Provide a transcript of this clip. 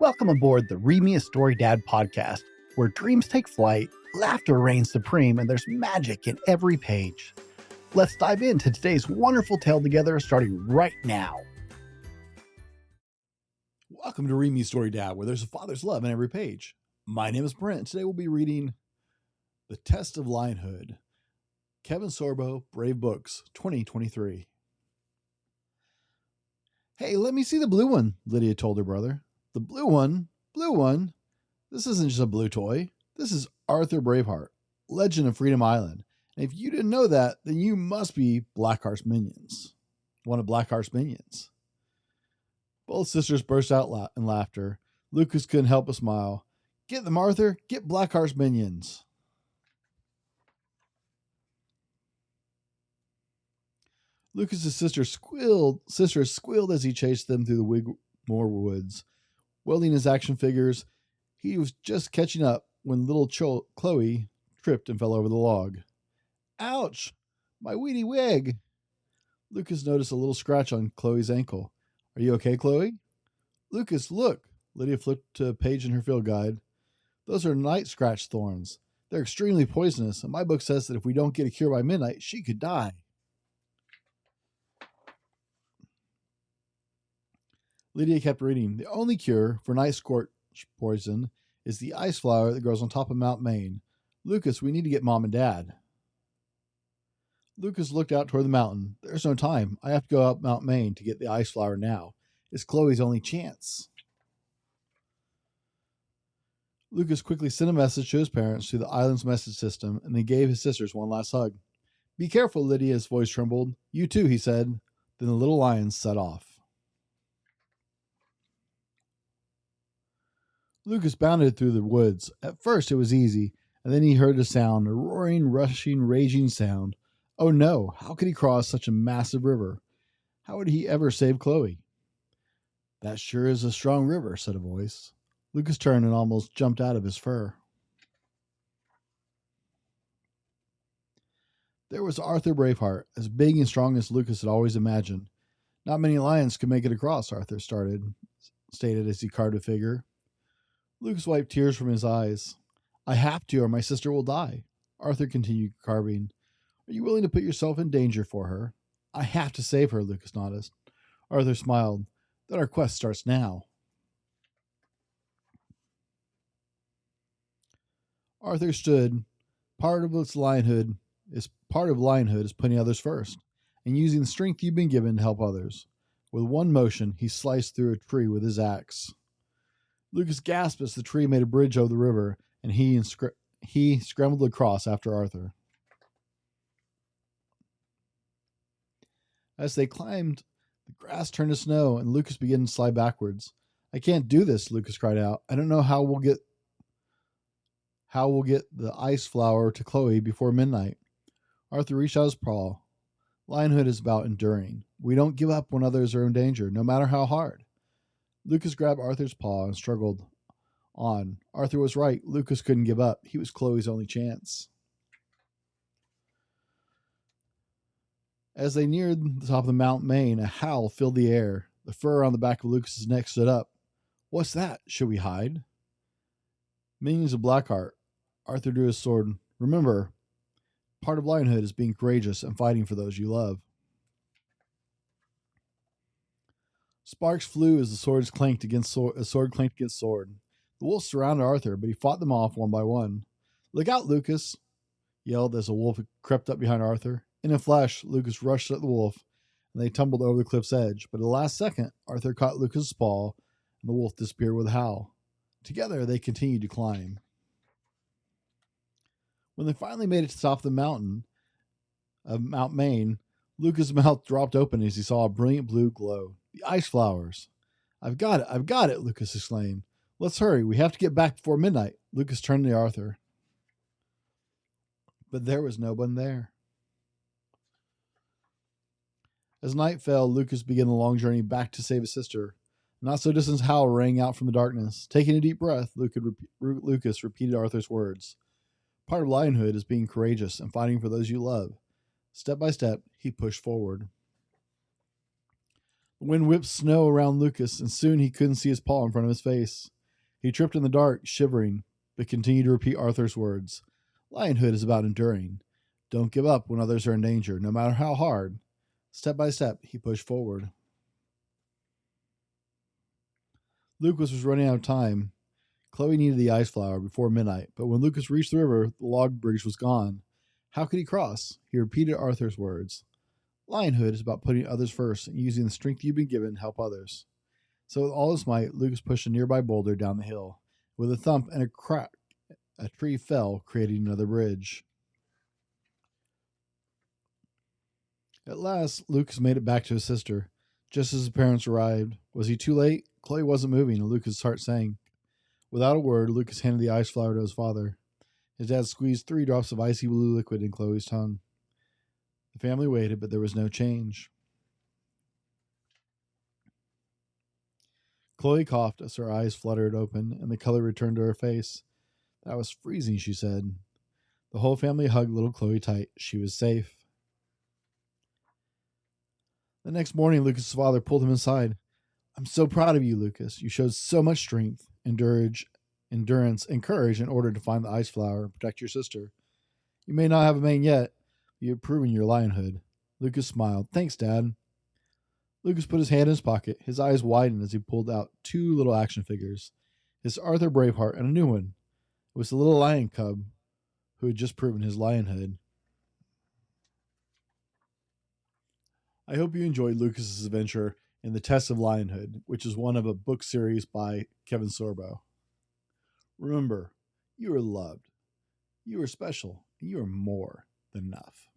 Welcome aboard the Read Me a Story Dad podcast, where dreams take flight, laughter reigns supreme, and there's magic in every page. Let's dive into today's wonderful tale together, starting right now. Welcome to Read Me a Story Dad, where there's a father's love in every page. My name is Brent, and today we'll be reading The Test of Lionhood, Kevin Sorbo, Brave Books, 2023. Hey, let me see the blue one, Lydia told her brother. The blue one? Blue one? This isn't just a blue toy. This is Arthur Braveheart, Legend of Freedom Island. And if you didn't know that, then you must be Blackheart's minions. One of Blackheart's minions. Both sisters burst out in laughter. Lucas couldn't help but smile. Get them, Arthur. Get Blackheart's minions. Lucas's sister squealed as he chased them through the Wigmore woods. Wielding his action figures, he was just catching up when little Chloe tripped and fell over the log. Ouch! My weedy wig! Lucas noticed a little scratch on Chloe's ankle. Are you okay, Chloe? Lucas, look! Lydia flipped to a page in her field guide. Those are night-scorch thorns. They're extremely poisonous, and my book says that if we don't get a cure by midnight, she could die. Lydia kept reading. The only cure for night-scorch poison is the ice flower that grows on top of Mount Maine. Lucas, we need to get Mom and Dad. Lucas looked out toward the mountain. There's no time. I have to go up Mount Maine to get the ice flower now. It's Chloe's only chance. Lucas quickly sent a message to his parents through the island's message system, and then gave his sisters one last hug. Be careful, Lydia's voice trembled. You too, he said. Then the little lions set off. Lucas bounded through the woods. At first it was easy, and then he heard a sound, a roaring, rushing, raging sound. Oh no, how could he cross such a massive river? How would he ever save Chloe? That sure is a strong river, said a voice. Lucas turned and almost jumped out of his fur. There was Arthur Braveheart, as big and strong as Lucas had always imagined. Not many lions could make it across, Arthur stated as he carved a figure. Lucas wiped tears from his eyes. I have to, or my sister will die. Arthur continued carving. Are you willing to put yourself in danger for her? I have to save her, Lucas nodded. Arthur smiled. Then our quest starts now. Arthur stood. Part of Lionhood is putting others first, and using the strength you've been given to help others. With one motion, he sliced through a tree with his axe. Lucas gasped as the tree made a bridge over the river, and he scrambled across after Arthur. As they climbed, the grass turned to snow, and Lucas began to slide backwards. I can't do this, Lucas cried out. I don't know how we'll get the ice flower to Chloe before midnight. Arthur reached out his paw. Lionhood is about enduring. We don't give up when others are in danger, no matter how hard. Lucas grabbed Arthur's paw and struggled on. Arthur was right. Lucas couldn't give up. He was Chloe's only chance. As they neared the top of the Mount Maine, a howl filled the air. The fur on the back of Lucas's neck stood up. What's that? Should we hide? Minions of Blackheart. Arthur drew his sword. Remember, part of Lionhood is being courageous and fighting for those you love. Sparks flew as the sword clanked against sword. The wolves surrounded Arthur, but he fought them off one by one. Look out, Lucas! Yelled as a wolf crept up behind Arthur. In a flash, Lucas rushed at the wolf, and they tumbled over the cliff's edge. But at the last second, Arthur caught Lucas's paw, and the wolf disappeared with a howl. Together, they continued to climb. When they finally made it to the top of the mountain of Mount Maine, Lucas' mouth dropped open as he saw a brilliant blue glow. The ice flowers. I've got it, Lucas exclaimed. Let's hurry. We have to get back before midnight. Lucas turned to Arthur. But there was no one there. As night fell, Lucas began the long journey back to save his sister. Not so distant howl rang out from the darkness. Taking a deep breath, Lucas repeated Arthur's words. Part of Lionhood is being courageous and fighting for those you love. Step by step, he pushed forward. The wind whipped snow around Lucas, and soon he couldn't see his paw in front of his face. He tripped in the dark, shivering, but continued to repeat Arthur's words. Lionhood is about enduring. Don't give up when others are in danger, no matter how hard. Step by step, he pushed forward. Lucas was running out of time. Chloe needed the ice flower before midnight, but when Lucas reached the river, the log bridge was gone. How could he cross? He repeated Arthur's words. Lionhood is about putting others first and using the strength you've been given to help others. So with all his might, Lucas pushed a nearby boulder down the hill. With a thump and a crack, a tree fell, creating another bridge. At last, Lucas made it back to his sister. Just as his parents arrived. Was he too late? Chloe wasn't moving, and Lucas' heart sank. Without a word, Lucas handed the ice flower to his father. His dad squeezed 3 drops of icy blue liquid in Chloe's tongue. The family waited, but there was no change. Chloe coughed as her eyes fluttered open and the color returned to her face. That was freezing, she said. The whole family hugged little Chloe tight. She was safe. The next morning, Lucas' father pulled him aside. I'm so proud of you, Lucas. You showed so much strength, endurance, and courage in order to find the ice flower and protect your sister. You may not have a mane yet, but you've proven your lionhood. Lucas smiled. Thanks, Dad. Lucas put his hand in his pocket. His eyes widened as he pulled out 2 little action figures. His Arthur Braveheart and a new one. It was the little lion cub who had just proven his lionhood. I hope you enjoyed Lucas's adventure in the Test of Lionhood, which is one of a book series by Kevin Sorbo. Remember, you are loved, you are special, and you are more than enough.